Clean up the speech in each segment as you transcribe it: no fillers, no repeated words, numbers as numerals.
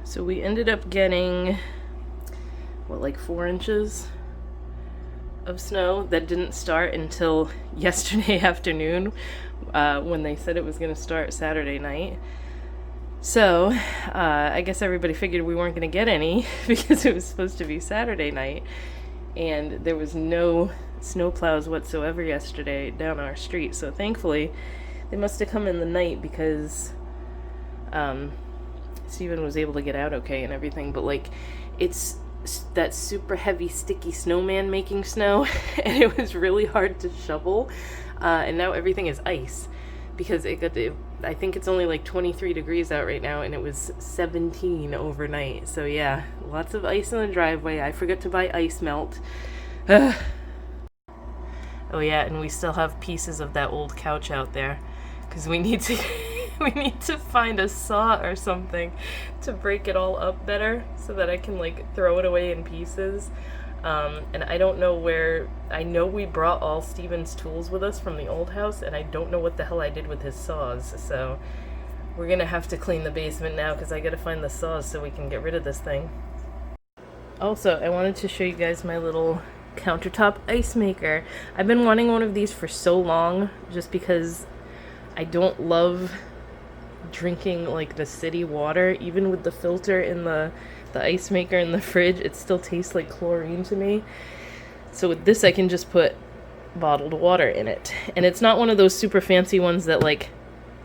So we ended up getting, what, like 4 inches of snow that didn't start until yesterday afternoon when they said it was going to start Saturday night. So I guess everybody figured we weren't going to get any because it was supposed to be Saturday night. And there was no snow plows whatsoever yesterday down our street. So thankfully, they must have come in the night because Steven was able to get out okay and everything. But like, it's that super heavy, sticky snowman making snow, and it was really hard to shovel. And now everything is ice because I think it's only like 23 degrees out right now, and it was 17 overnight. So yeah, lots of ice in the driveway. I forgot to buy ice melt. Oh yeah, and we still have pieces of that old couch out there because we need to we need to find a saw or something to break it all up better so that I can like throw it away in pieces. And I don't know where. I know we brought all Steven's tools with us from the old house, and I don't know what the hell I did with his saws. So we're gonna have to clean the basement now because I gotta find the saws so we can get rid of this thing. Also, I wanted to show you guys my little countertop ice maker. I've been wanting one of these for so long just because I don't love drinking like the city water. Even with the filter in the ice maker in the fridge, it still tastes like chlorine to me. So with this I can just put bottled water in it. And it's not one of those super fancy ones that like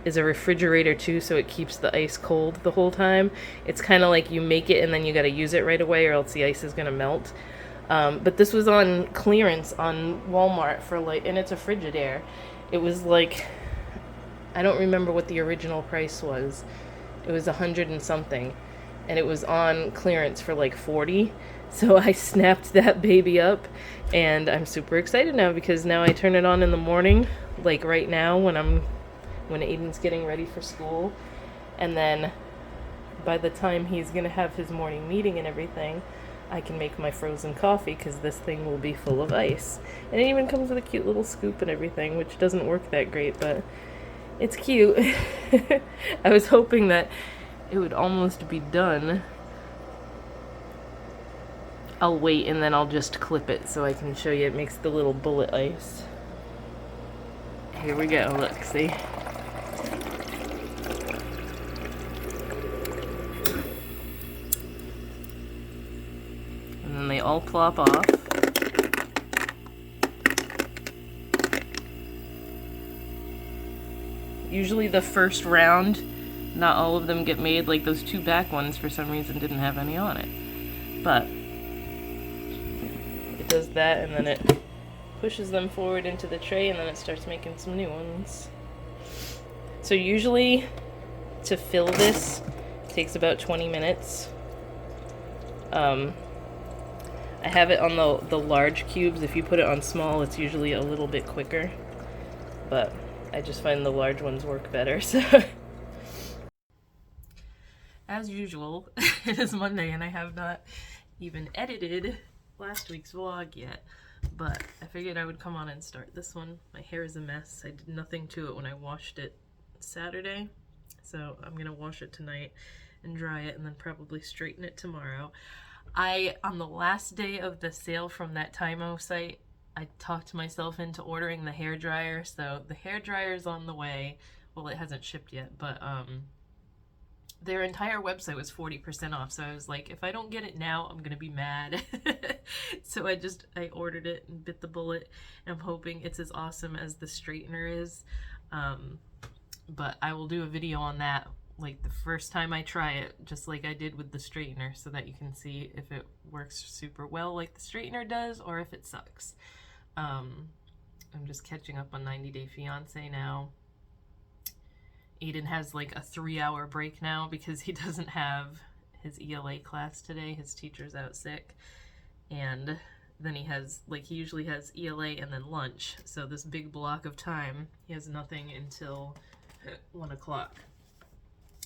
is a refrigerator too, so it keeps the ice cold the whole time. It's kind of like you make it and then you got to use it right away or else the ice is going to melt. But this was on clearance on Walmart for like, and it's a Frigidaire. It was like, I don't remember what the original price was. It was 100 and something, and it was on clearance for like 40. So I snapped that baby up, and I'm super excited now because now I turn it on in the morning, like right now when Aiden's getting ready for school, and then by the time he's gonna have his morning meeting and everything, I can make my frozen coffee because this thing will be full of ice. And it even comes with a cute little scoop and everything, which doesn't work that great, but it's cute. I was hoping that it would almost be done. I'll wait and then I'll just clip it so I can show you. It makes the little bullet ice. Here we go, look, see? And then they all plop off. Usually the first round, not all of them get made. Like those 2 back ones for some reason didn't have any on it. But it does that and then it pushes them forward into the tray and then it starts making some new ones. So usually to fill this takes about 20 minutes. I have it on the large cubes. If you put it on small, it's usually a little bit quicker. But I just find the large ones work better, so. As usual, it is Monday and I have not even edited last week's vlog yet. But I figured I would come on and start this one. My hair is a mess. I did nothing to it when I washed it Saturday. So I'm gonna wash it tonight and dry it and then probably straighten it tomorrow. On the last day of the sale from that Tymo site, I talked myself into ordering the hairdryer, so the hairdryer is on the way. Well, it hasn't shipped yet, but their entire website was 40% off, so I was like, if I don't get it now, I'm gonna be mad. So I ordered it and bit the bullet, and I'm hoping it's as awesome as the straightener is. But I will do a video on that, like the first time I try it, just like I did with the straightener, so that you can see if it works super well like the straightener does, or if it sucks. I'm just catching up on 90 Day Fiancé now. Aiden has like a 3-hour break now because he doesn't have his ELA class today. His teacher's out sick. And then he usually has ELA and then lunch. So this big block of time, he has nothing until 1 o'clock.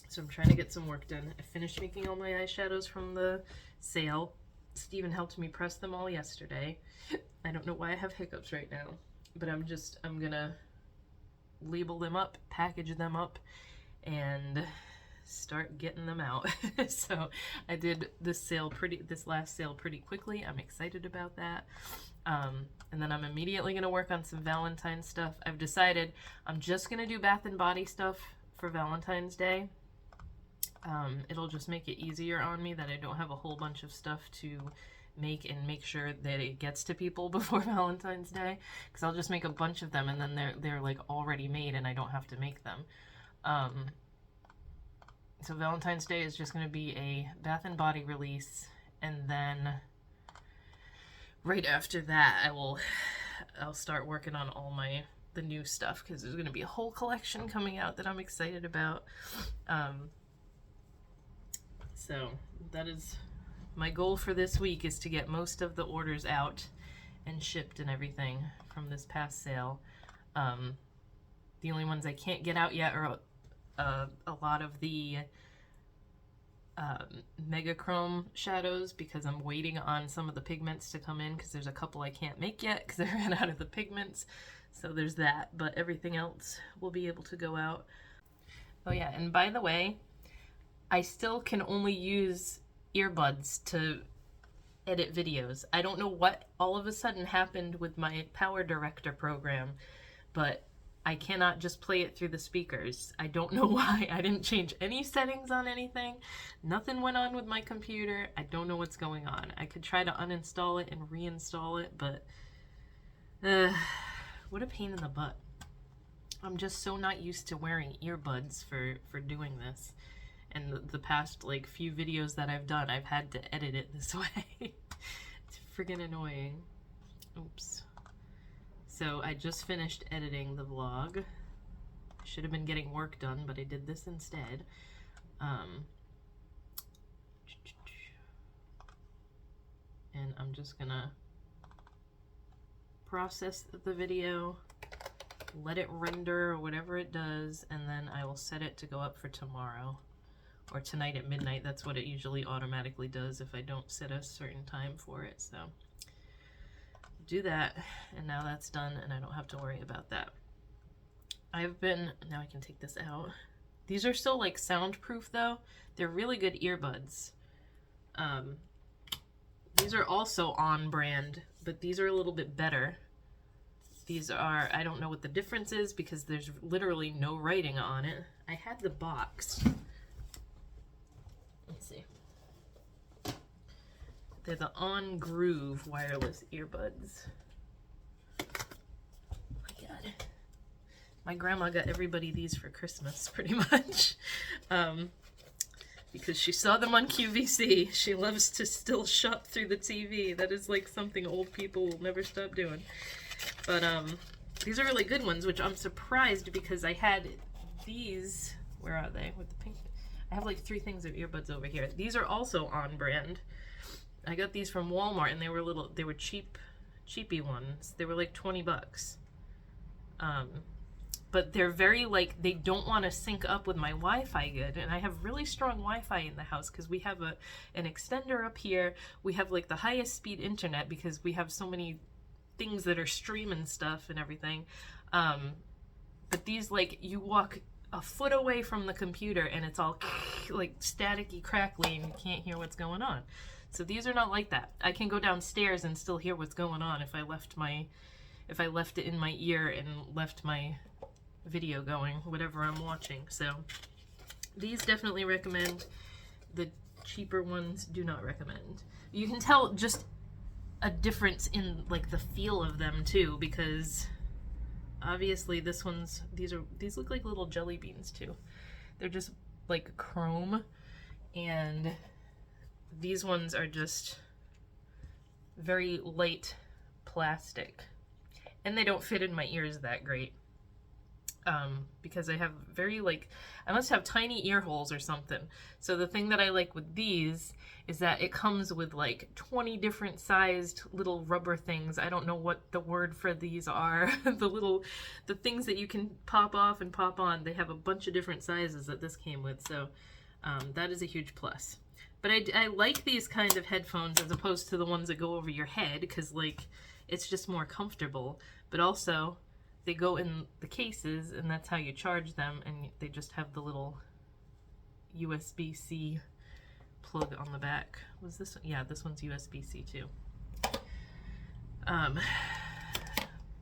So I'm trying to get some work done. I finished making all my eyeshadows from the sale. Steven helped me press them all yesterday. I don't know why I have hiccups right now, but I'm gonna label them up, package them up, and start getting them out. So I did this last sale pretty quickly. I'm excited about that. And then I'm immediately going to work on some Valentine's stuff. I've decided I'm just going to do Bath and Body stuff for Valentine's Day. It'll just make it easier on me that I don't have a whole bunch of stuff to make sure that it gets to people before Valentine's Day, because I'll just make a bunch of them and then they're like already made and I don't have to make them. So Valentine's Day is just going to be a Bath and Body release, and then right after that I'll start working on all the new stuff, because there's going to be a whole collection coming out that I'm excited about. So that is my goal for this week, is to get most of the orders out and shipped and everything from this past sale. The only ones I can't get out yet are a lot of the Megachrome shadows, because I'm waiting on some of the pigments to come in, because there's a couple I can't make yet because I ran out of the pigments. So there's that, but everything else will be able to go out. Oh yeah, and by the way, I still can only use earbuds to edit videos. I don't know what all of a sudden happened with my Power Director program, but I cannot just play it through the speakers. I don't know why. I didn't change any settings on anything. Nothing went on with my computer. I don't know what's going on. I could try to uninstall it and reinstall it, but what a pain in the butt. I'm just so not used to wearing earbuds for doing this. And the past like few videos that I've done, I've had to edit it this way. It's friggin' annoying. Oops. So I just finished editing the vlog. I should have been getting work done, but I did this instead. And I'm just gonna process the video, let it render or whatever it does, and then I will set it to go up for tomorrow. Or tonight at midnight. That's what it usually automatically does if I don't set a certain time for it. So do that, and now that's done and I don't have to worry about that. Now I can take this out. These are still like soundproof though. They're really good earbuds. These are also on brand, but these are a little bit better. These are, I don't know what the difference is because there's literally no writing on it. I had the box. Let's see. They're the On Groove wireless earbuds. Oh my god. My grandma got everybody these for Christmas, pretty much. Because she saw them on QVC. She loves to still shop through the TV. That is like something old people will never stop doing. But these are really good ones, which I'm surprised because I had these. Where are they? With the pink. I have like 3 things of earbuds over here. These are also on brand. I got these from Walmart and they were cheapy ones. They were like 20 bucks. But they're very like, they don't want to sync up with my Wi-Fi good. And I have really strong Wi-Fi in the house because we have an extender up here. We have like the highest speed internet because we have so many things that are streaming stuff and everything. But these, like, you walk a foot away from the computer and it's all like staticky, crackly, and you can't hear what's going on. So these are not like that. I can go downstairs and still hear what's going on if I left it in my ear and left my video going, whatever I'm watching. So these definitely recommend. The cheaper ones do not recommend. You can tell just a difference in like the feel of them too, because obviously these look like little jelly beans too. They're just like chrome, and these ones are just very light plastic, and they don't fit in my ears that great. Because I have I must have tiny ear holes or something. So the thing that I like with these is that it comes with like 20 different sized little rubber things. I don't know what the word for these are. the things that you can pop off and pop on. They have a bunch of different sizes that this came with. So that is a huge plus. But I like these kind of headphones as opposed to the ones that go over your head, because like it's just more comfortable. But also, they go in the cases, and that's how you charge them, and they just have the little USB-C plug on the back. Was this? Yeah, this one's USB-C too.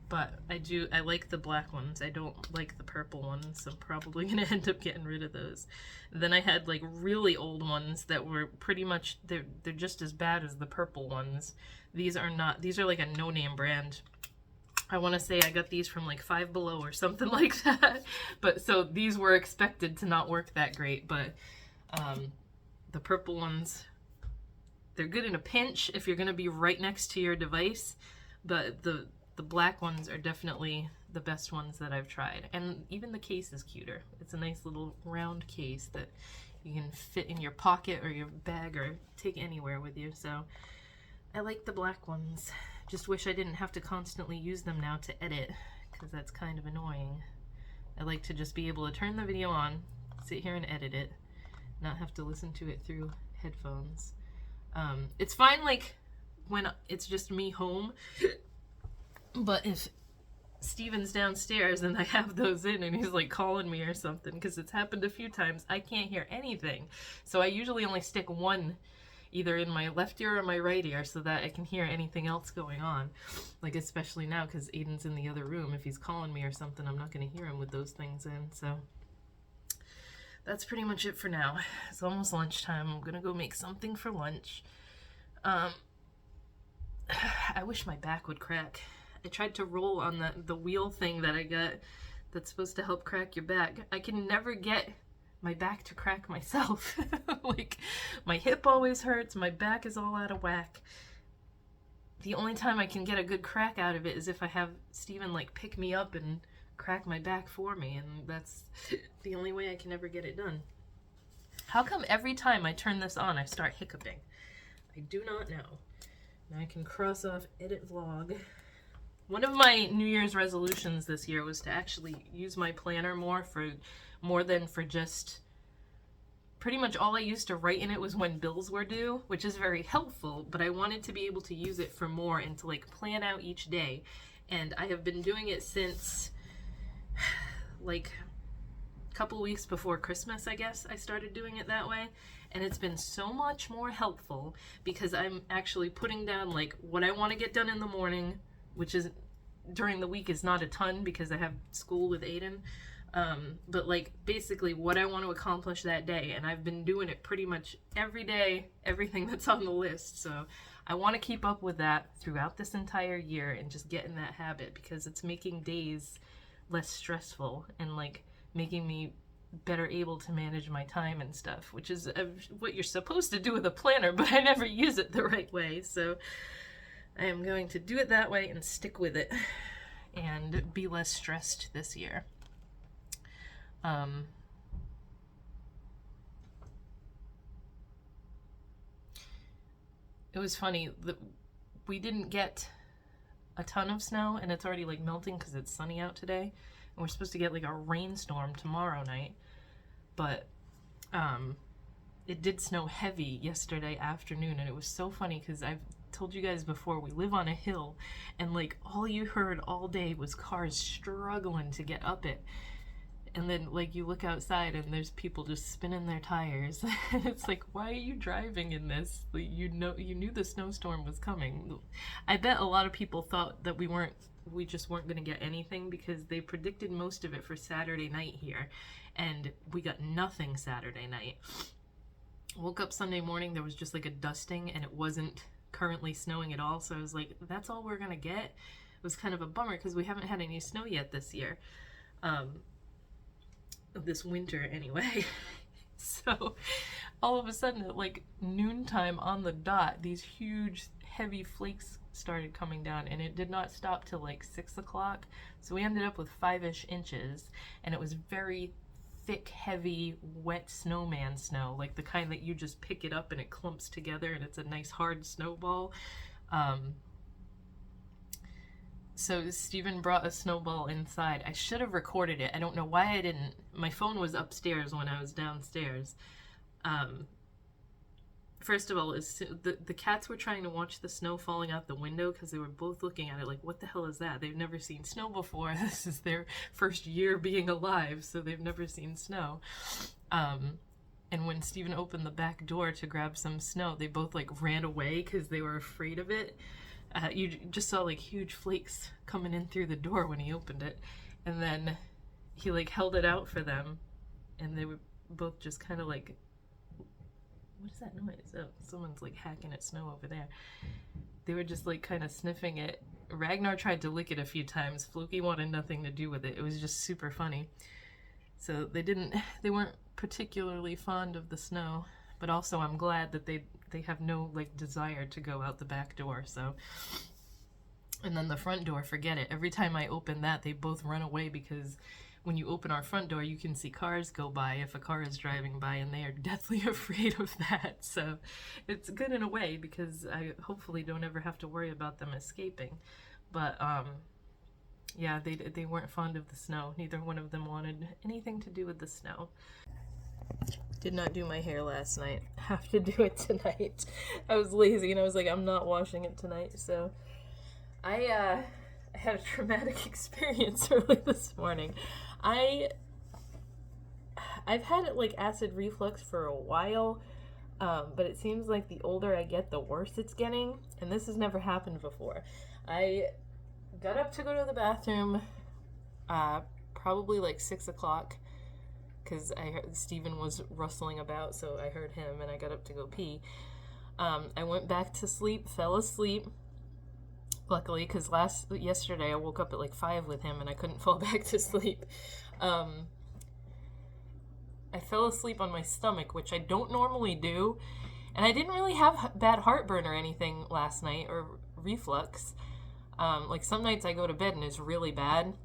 But I like the black ones. I don't like the purple ones, so I'm probably gonna end up getting rid of those. Then I had like really old ones that were pretty much, they're just as bad as the purple ones. These are not, these are like a no-name brand. I want to say I got these from like Five Below or something like that. But so these were expected to not work that great, but the purple ones, they're good in a pinch if you're gonna be right next to your device, but the black ones are definitely the best ones that I've tried. And even the case is cuter. It's a nice little round case that you can fit in your pocket or your bag or take anywhere with you. So I like the black ones. Just wish I didn't have to constantly use them now to edit, because that's kind of annoying. I like to just be able to turn the video on, sit here and edit it, not have to listen to it through headphones. It's fine like when it's just me home, but if Steven's downstairs and I have those in and he's like calling me or something, because it's happened a few times, I can't hear anything. So I usually only stick one either in my left ear or my right ear so that I can hear anything else going on. Like especially now because Aiden's in the other room. If he's calling me or something, I'm not going to hear him with those things in. So that's pretty much it for now. It's almost lunchtime. I'm going to go make something for lunch. I wish my back would crack. I tried to roll on the wheel thing that I got that's supposed to help crack your back. I can never get my back to crack myself. Like, my hip always hurts, my back is all out of whack. The only time I can get a good crack out of it is if I have Steven, like, pick me up and crack my back for me, and that's the only way I can ever get it done. How come every time I turn this on, I start hiccuping? I do not know. Now I can cross off edit vlog. One of my New Year's resolutions this year was to actually use my planner more than for just, pretty much all I used to write in it was when bills were due, which is very helpful, but I wanted to be able to use it for more and to like plan out each day. And I have been doing it since like a couple weeks before Christmas, I guess I started doing it that way. And it's been so much more helpful because I'm actually putting down like what I want to get done in the morning, which is during the week is not a ton because I have school with Aiden. But like basically what I want to accomplish that day, and I've been doing it pretty much every day, everything that's on the list. So I want to keep up with that throughout this entire year and just get in that habit because it's making days less stressful and like making me better able to manage my time and stuff, which is what you're supposed to do with a planner, but I never use it the right way. So I am going to do it that way and stick with it and be less stressed this year. It was funny that we didn't get a ton of snow and it's already like melting because it's sunny out today, and we're supposed to get like a rainstorm tomorrow night, but it did snow heavy yesterday afternoon, and it was so funny because I've told you guys before, we live on a hill, and like all you heard all day was cars struggling to get up it. And then like you look outside and there's people just spinning their tires. It's like, why are you driving in this? Like, you knew the snowstorm was coming. I bet a lot of people thought that we just weren't going to get anything because they predicted most of it for Saturday night here, and we got nothing Saturday night. Woke up Sunday morning, there was just like a dusting and it wasn't currently snowing at all, so I was like, that's all we're gonna get. It was kind of a bummer because we haven't had any snow yet this year, this winter anyway. So all of a sudden at like noontime on the dot, these huge heavy flakes started coming down, and it did not stop till like 6 o'clock. So we ended up with 5-ish inches, and it was very thick, heavy, wet snowman snow, like the kind that you just pick it up and it clumps together and it's a nice hard snowball. So Steven brought a snowball inside. I should have recorded it. I don't know why I didn't. My phone was upstairs when I was downstairs. First of all, the cats were trying to watch the snow falling out the window because they were both looking at it like, what the hell is that? They've never seen snow before. This is their first year being alive, so they've never seen snow. And And when Steven opened the back door to grab some snow, they both like ran away because they were afraid of it. You just saw like huge flakes coming in through the door when he opened it. And then he like held it out for them, and they were both just kind of like, what is that noise? Oh, someone's like hacking at snow over there. They were just like kind of sniffing it. Ragnar tried to lick it a few times. Floki wanted nothing to do with it. It was just super funny. So they weren't particularly fond of the snow, but also I'm glad that they have no like desire to go out the back door. So, and then the front door, forget it. Every time I open that, they both run away, because when you open our front door, you can see cars go by if a car is driving by, and they are deathly afraid of that. So it's good in a way, because I hopefully don't ever have to worry about them escaping. But yeah, they weren't fond of the snow. Neither one of them wanted anything to do with the snow. Did not do my hair last night. Have to do it tonight. I was lazy and I was like, I'm not washing it tonight. So I had a traumatic experience early this morning. I've had like acid reflux for a while, but it seems like the older I get, the worse it's getting. And this has never happened before. I got up to go to the bathroom probably like 6 o'clock, because I heard Steven was rustling about, so I heard him and I got up to go pee. I went back to sleep, fell asleep, luckily, because yesterday I woke up at like 5 with him and I couldn't fall back to sleep. I fell asleep on my stomach, which I don't normally do, and I didn't really have bad heartburn or anything last night, or reflux. Like some nights I go to bed and it's really bad.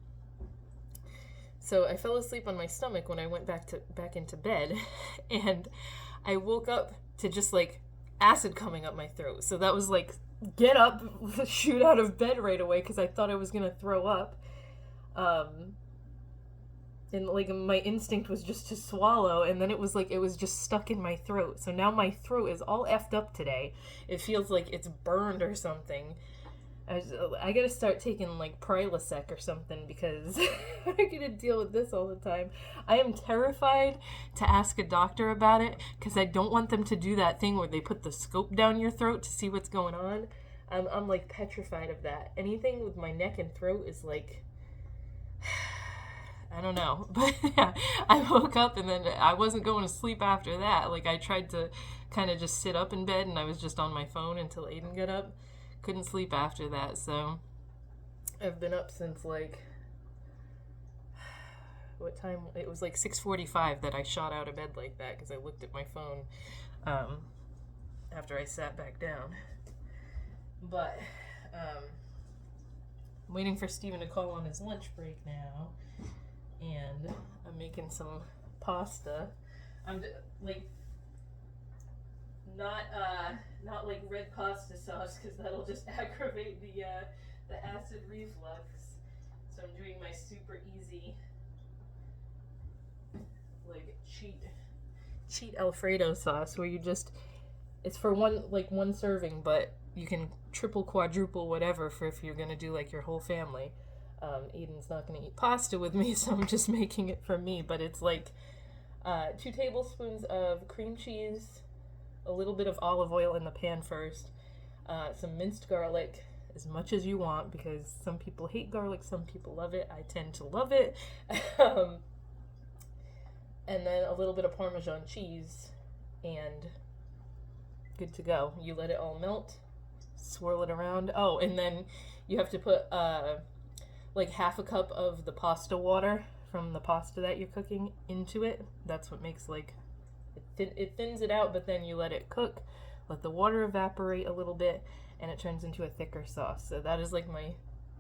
So I fell asleep on my stomach when I went back into bed, and I woke up to just like acid coming up my throat. So that was like, get up, shoot out of bed right away, because I thought I was gonna throw up. And like my instinct was just to swallow, and then it was just stuck in my throat. So now my throat is all effed up today. It feels like it's burned or something. I gotta start taking like Prilosec or something, because I'm gonna deal with this all the time. I am terrified to ask a doctor about it, because I don't want them to do that thing where they put the scope down your throat to see what's going on. I'm like petrified of that. Anything with my neck and throat is like, I don't know. But yeah, I woke up and then I wasn't going to sleep after that. Like I tried to kind of just sit up in bed, and I was just on my phone until Aiden got up. Couldn't sleep after that, so I've been up since like, what time? It was like 6:45 that I shot out of bed like that, because I looked at my phone after I sat back down. But I'm waiting for Steven to call on his lunch break now, and I'm making some pasta. I'm like, not like red pasta sauce, because that'll just aggravate the acid reflux. So I'm doing my super easy, like cheat Alfredo sauce, where you just, it's for one serving, but you can triple, quadruple, whatever, for if you're gonna do like your whole family. Aiden's not gonna eat pasta with me, so I'm just making it for me. But it's like 2 tablespoons of cream cheese, a little bit of olive oil in the pan first, some minced garlic, as much as you want, because some people hate garlic, some people love it. I tend to love it. And then a little bit of Parmesan cheese, and good to go. You let it all melt, swirl it around. Oh, and then you have to put like half a cup of the pasta water from the pasta that you're cooking into it. That's what makes like, it thins it out, but then you let it cook, let the water evaporate a little bit, and it turns into a thicker sauce. So that is like my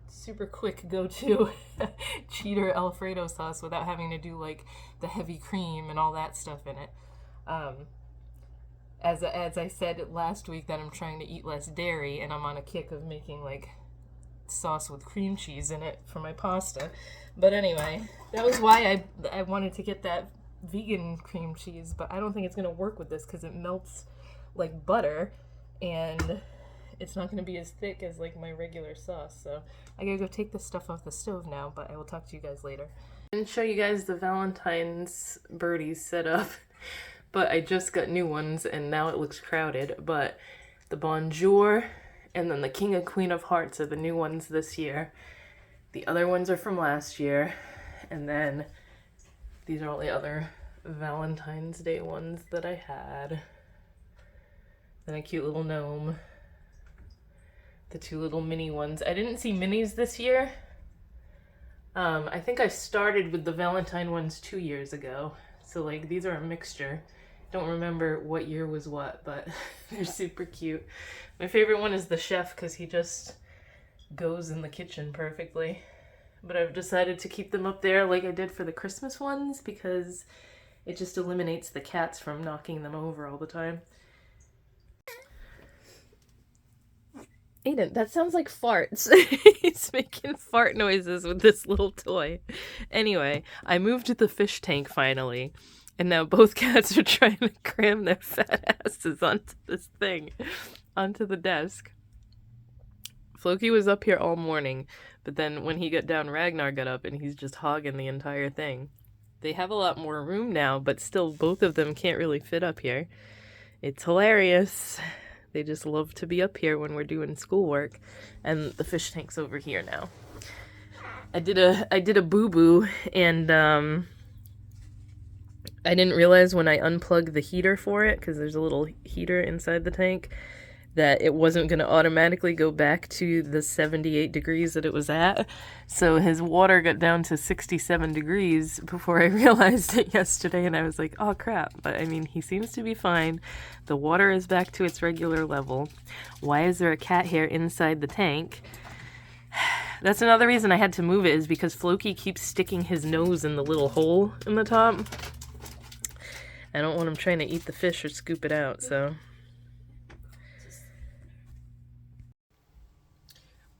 super quick go-to cheater Alfredo sauce, without having to do like the heavy cream and all that stuff in it. As I said last week, that I'm trying to eat less dairy, and I'm on a kick of making like sauce with cream cheese in it for my pasta. But anyway, that was why I wanted to get that vegan cream cheese, but I don't think it's going to work with this, because it melts like butter, and it's not going to be as thick as like my regular sauce. So I gotta go take this stuff off the stove now, but I will talk to you guys later. I didn't show you guys the Valentine's birdies set up, But I just got new ones and now it looks crowded. But the Bonjour and then the King and Queen of Hearts are the new ones this year. The other ones are from last year. And then these are all the other Valentine's Day ones that I had. Then a cute little gnome. The two little mini ones. I didn't see minis this year. I think I started with the Valentine ones 2 years ago. So like these are a mixture. Don't remember what year was what, but they're super cute. My favorite one is the chef because he just goes in the kitchen perfectly. But I've decided to keep them up there like I did for the Christmas ones because it just eliminates the cats from knocking them over all the time. Aiden, that sounds like farts. He's making fart noises with this little toy. Anyway, I moved the fish tank finally, and now both cats are trying to cram their fat asses onto this thing, onto the desk. Floki was up here all morning, but then when he got down, Ragnar got up, and he's just hogging the entire thing. They have a lot more room now, but still both of them can't really fit up here. It's hilarious. They just love to be up here when we're doing schoolwork, and the fish tank's over here now. I did a boo-boo, and I didn't realize when I unplugged the heater for it, because there's a little heater inside the tank, that it wasn't going to automatically go back to the 78 degrees that it was at. So his water got down to 67 degrees before I realized it yesterday, and I was like, oh crap. But I mean, he seems to be fine. The water is back to its regular level. Why is there a cat hair inside the tank? That's another reason I had to move it, is because Floki keeps sticking his nose in the little hole in the top. I don't want him trying to eat the fish or scoop it out, so...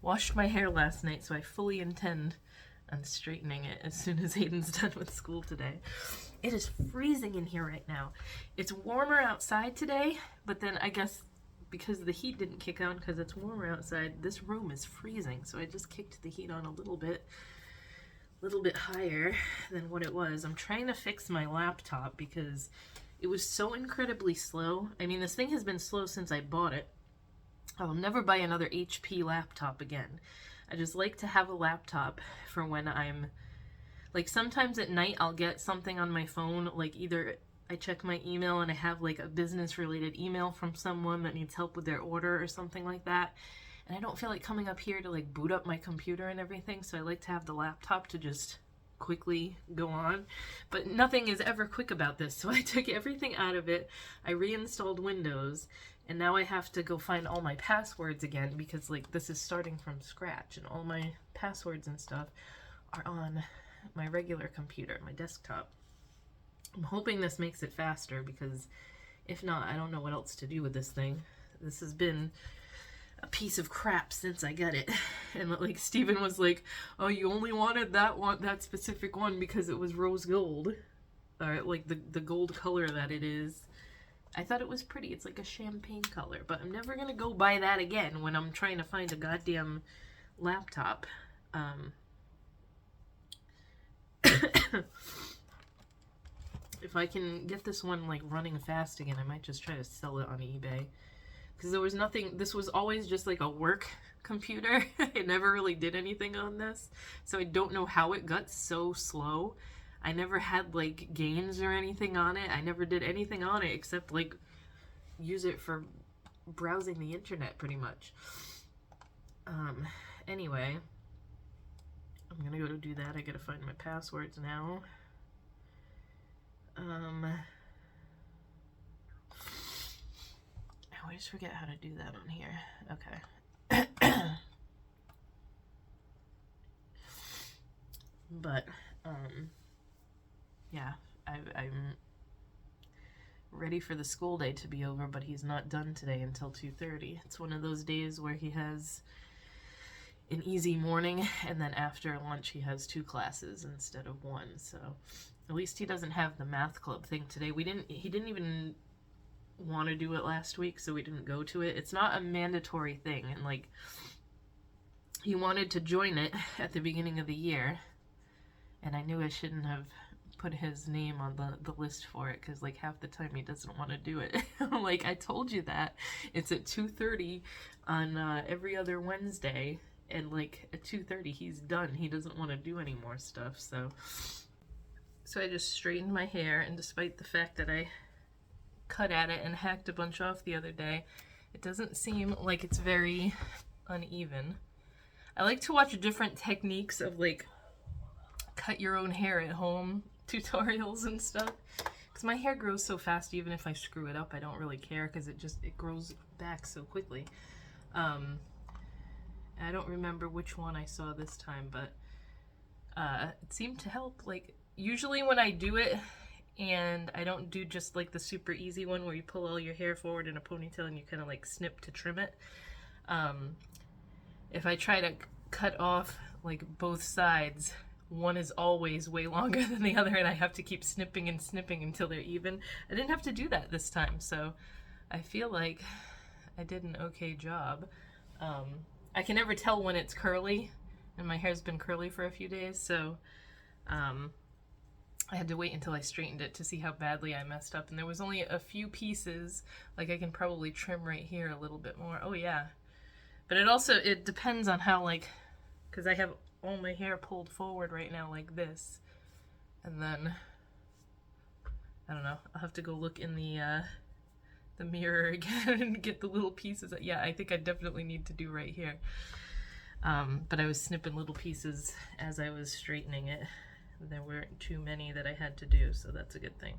Washed my hair last night, so I fully intend on straightening it as soon as Aiden's done with school today. It is freezing in here right now. It's warmer outside today, but then I guess because the heat didn't kick on because it's warmer outside, this room is freezing. So I just kicked the heat on a little bit higher than what it was. I'm trying to fix my laptop because it was so incredibly slow. I mean, this thing has been slow since I bought it. I'll never buy another HP laptop again. I just like to have a laptop for when I'm, like sometimes at night I'll get something on my phone, like either I check my email and I have like a business related email from someone that needs help with their order or something like that. And I don't feel like coming up here to like boot up my computer and everything, so I like to have the laptop to just quickly go on. But nothing is ever quick about this, so I took everything out of it. I reinstalled Windows. And now I have to go find all my passwords again because like this is starting from scratch and all my passwords and stuff are on my regular computer, my desktop. I'm hoping this makes it faster because if not, I don't know what else to do with this thing. This has been a piece of crap since I got it. And like Steven was like, oh, you only wanted that specific one because it was rose gold. Or like the gold color that it is. I thought it was pretty. It's like a champagne color, but I'm never gonna go buy that again when I'm trying to find a goddamn laptop. If I can get this one like running fast again, I might just try to sell it on eBay. Because there was nothing, this was always just like a work computer. I never really did anything on this. So I don't know how it got so slow. I never had like games or anything on it. I never did anything on it except like use it for browsing the internet pretty much. Anyway, I'm gonna go to do that. I gotta find my passwords now. I always forget how to do that on here. Okay. But, yeah, I'm ready for the school day to be over, but he's not done today until 2:30. It's one of those days where he has an easy morning, and then after lunch he has 2 classes instead of 1, so at least he doesn't have the math club thing today. He didn't even want to do it last week, so we didn't go to it. It's not a mandatory thing, and like he wanted to join it at the beginning of the year, and I knew I shouldn't have put his name on the list for it, because like half the time he doesn't want to do it. I'm like, I told you that. It's at 2:30 on every other Wednesday, and like at 2:30 he's done. He doesn't want to do any more stuff, so I just straightened my hair, and despite the fact that I cut at it and hacked a bunch off the other day, it doesn't seem like it's very uneven. I like to watch different techniques of like cut your own hair at home tutorials and stuff, because my hair grows so fast. Even if I screw it up, I don't really care, because it grows back so quickly. I don't remember which one I saw this time, but it seemed to help. Like, usually when I do it, and I don't do just like the super easy one where you pull all your hair forward in a ponytail and you kind of like snip to trim it, if I try to cut off like both sides, one is always way longer than the other, and I have to keep snipping and snipping until they're even. I didn't have to do that this time, so I feel like I did an okay job. I can never tell when it's curly, and my hair's been curly for a few days, so I had to wait until I straightened it to see how badly I messed up, and there was only a few pieces. Like, I can probably trim right here a little bit more. Oh yeah. But it depends on how, like, because I have all my hair pulled forward right now like this, and then I don't know, I'll have to go look in the mirror again and get the little pieces. Yeah, I think I definitely need to do right here. But I was snipping little pieces as I was straightening it. There weren't too many that I had to do, so that's a good thing.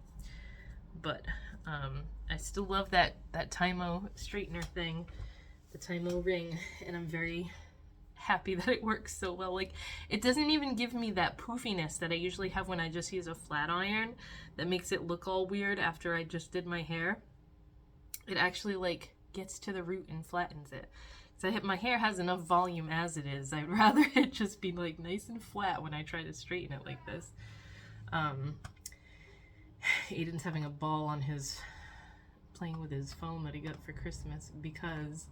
But I still love that Tymo straightener thing, the Tymo ring, and I'm very happy that it works so well. Like, it doesn't even give me that poofiness that I usually have when I just use a flat iron that makes it look all weird after I just did my hair. It actually like gets to the root and flattens it. My hair has enough volume as it is. I'd rather it just be like nice and flat when I try to straighten it like this. Aiden's having a ball on playing with his phone that he got for Christmas, because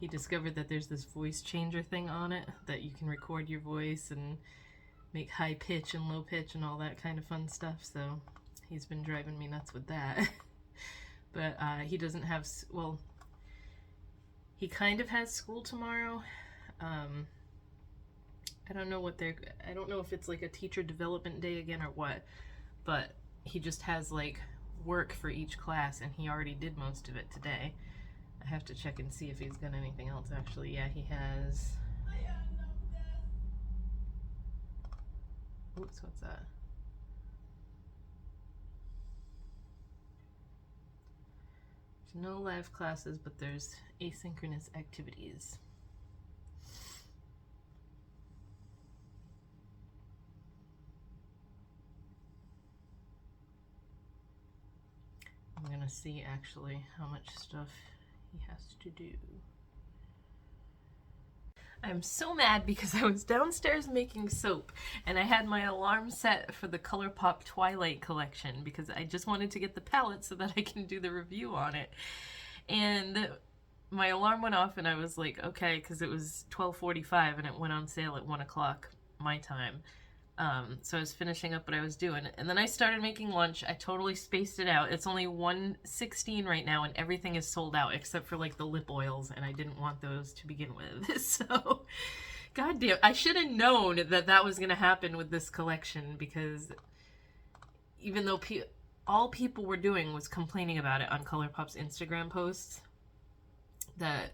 he discovered that there's this voice changer thing on it that you can record your voice and make high pitch and low pitch and all that kind of fun stuff. So he's been driving me nuts with that. But he doesn't have, well, he kind of has school tomorrow. I don't know I don't know if it's like a teacher development day again or what, but he just has like work for each class, and he already did most of it today. I have to check and see if he's got anything else actually. Yeah, he has. Oops, what's that? There's no live classes, but there's asynchronous activities. I'm gonna see actually how much stuff he has to do. I'm so mad because I was downstairs making soap, and I had my alarm set for the ColourPop Twilight collection because I just wanted to get the palette so that I can do the review on it. And my alarm went off, and I was like, okay, because it was 12:45 and it went on sale at 1 o'clock my time. So I was finishing up what I was doing, and then I started making lunch. I totally spaced it out. It's only 1:16 right now, and everything is sold out except for like the lip oils, and I didn't want those to begin with. So, goddamn, I should have known that that was gonna happen with this collection, because even though all people were doing was complaining about it on ColourPop's Instagram posts, that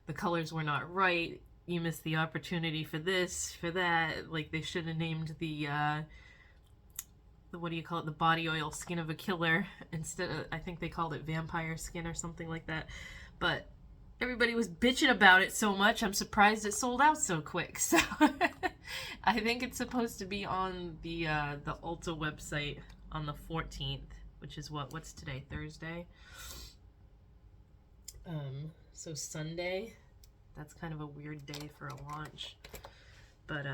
the colors were not right. You missed the opportunity for this, for that. Like, they should have named the what do you call it, the body oil Skin of a Killer instead of, I think they called it Vampire Skin or something like that. But everybody was bitching about it so much, I'm surprised it sold out so quick. So I think it's supposed to be on the Ulta website on the 14th, which is what's today, Thursday? So Sunday. That's kind of a weird day for a launch, but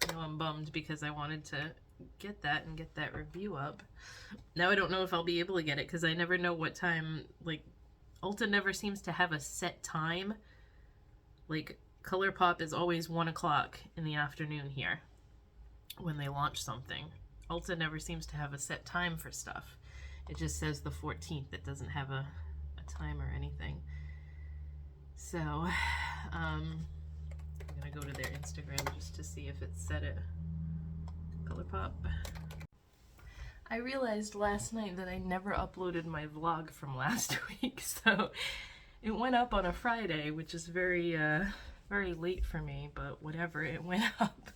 you know, I'm bummed because I wanted to get that and get that review up. Now I don't know if I'll be able to get it because I never know what time, like, Ulta never seems to have a set time. Like, ColourPop is always 1 o'clock in the afternoon here when they launch something. Ulta never seems to have a set time for stuff. It just says the 14th. It doesn't have a time or anything. So, I'm gonna go to their Instagram just to see if it's set at ColourPop. I realized last night that I never uploaded my vlog from last week, so it went up on a Friday, which is very late for me, but whatever, it went up.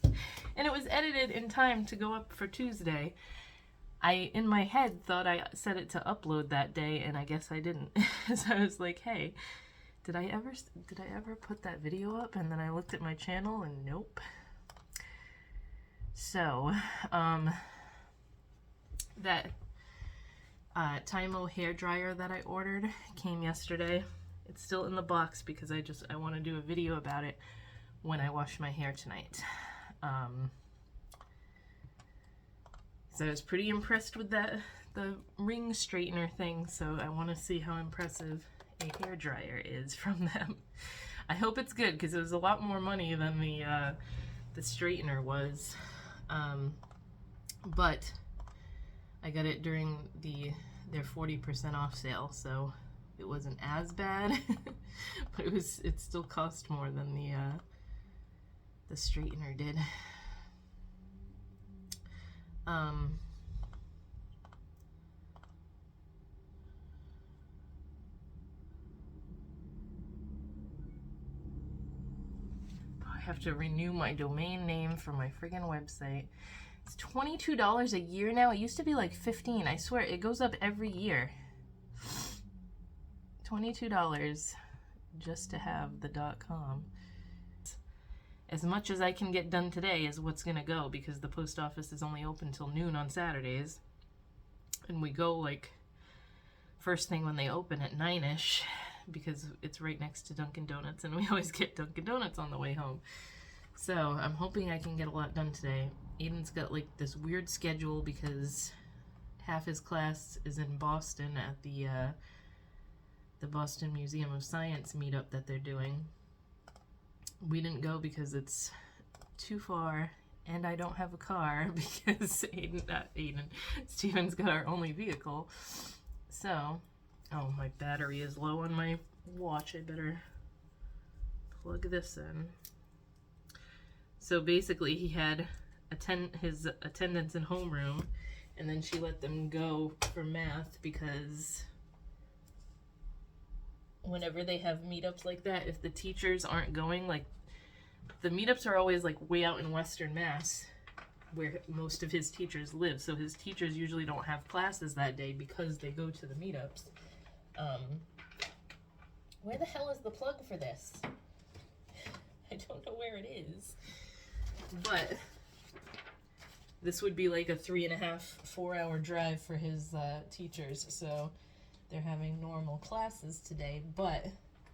And it was edited in time to go up for Tuesday. I, in my head, thought I set it to upload that day, and I guess I didn't. So I was like, hey, did I ever put that video up? And then I looked at my channel, and nope. So, that Tymo hair dryer that I ordered came yesterday. It's still in the box because I want to do a video about it when I wash my hair tonight. So I was pretty impressed with the ring straightener thing, so I want to see how impressive a hair dryer is from them. I hope it's good because it was a lot more money than the straightener was. But I got it during their 40% off sale, so it wasn't as bad. But it still cost more than the straightener did. I have to renew my domain name for my friggin' website. It's $22 a year now. It used to be like $15. I swear it goes up every year. $22 just to have the .com. As much as I can get done today is what's gonna go, because the post office is only open till noon on Saturdays. And we go like first thing when they open at 9-ish, because it's right next to Dunkin' Donuts, and we always get Dunkin' Donuts on the way home. So I'm hoping I can get a lot done today. Aiden's got like this weird schedule because half his class is in Boston at the Boston Museum of Science meetup that they're doing. We didn't go because it's too far and I don't have a car because Steven's got our only vehicle. So, oh, my battery is low on my watch. I better plug this in. So basically he had his attendance in homeroom, and then she let them go for math because whenever they have meetups like that, if the teachers aren't going, like, the meetups are always like way out in Western Mass where most of his teachers live, so his teachers usually don't have classes that day because they go to the meetups. Where the hell is the plug for this? I don't know where it is. But this would be like a 3.5-4 hour drive for his teachers, so they're having normal classes today, but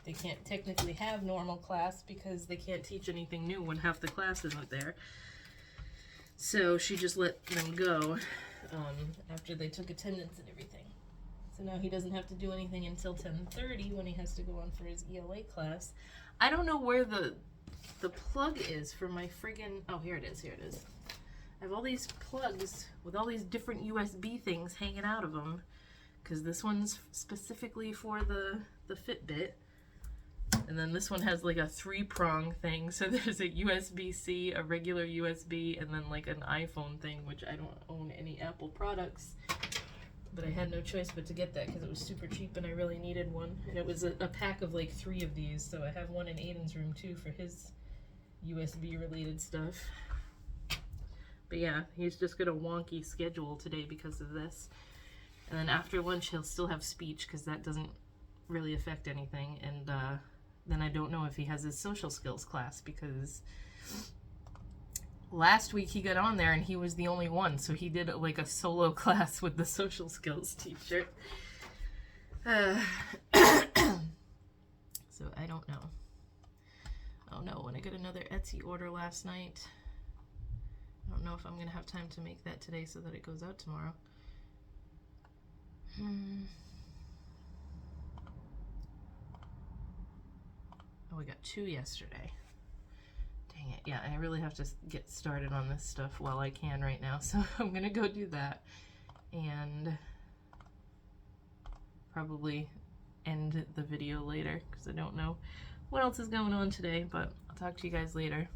they can't technically have normal class because they can't teach anything new when half the class isn't there. So she just let them go after they took attendance and everything. So now he doesn't have to do anything until 10:30 when he has to go on for his ELA class. I don't know where the plug is for my friggin'... Oh, here it is, here it is. I have all these plugs with all these different USB things hanging out of them, because this one's specifically for the Fitbit, and then this one has like a 3-prong thing, so there's a USB-C, a regular USB, and then like an iPhone thing, which I don't own any Apple products, but I had no choice but to get that because it was super cheap and I really needed one, and it was a pack of like 3 of these, so I have one in Aiden's room too for his USB related stuff. But yeah, he's just got a wonky schedule today because of this. And then after lunch, he'll still have speech because that doesn't really affect anything. And then I don't know if he has his social skills class because last week he got on there and he was the only one. So he did like a solo class with the social skills teacher. So I don't know. Oh no, when I got another Etsy order last night, I don't know if I'm going to have time to make that today so that it goes out tomorrow. Oh, we got 2 yesterday. yeah, I really have to get started on this stuff while I can right now. So I'm gonna go do that and probably end the video later because I don't know what else is going on today, but I'll talk to you guys later.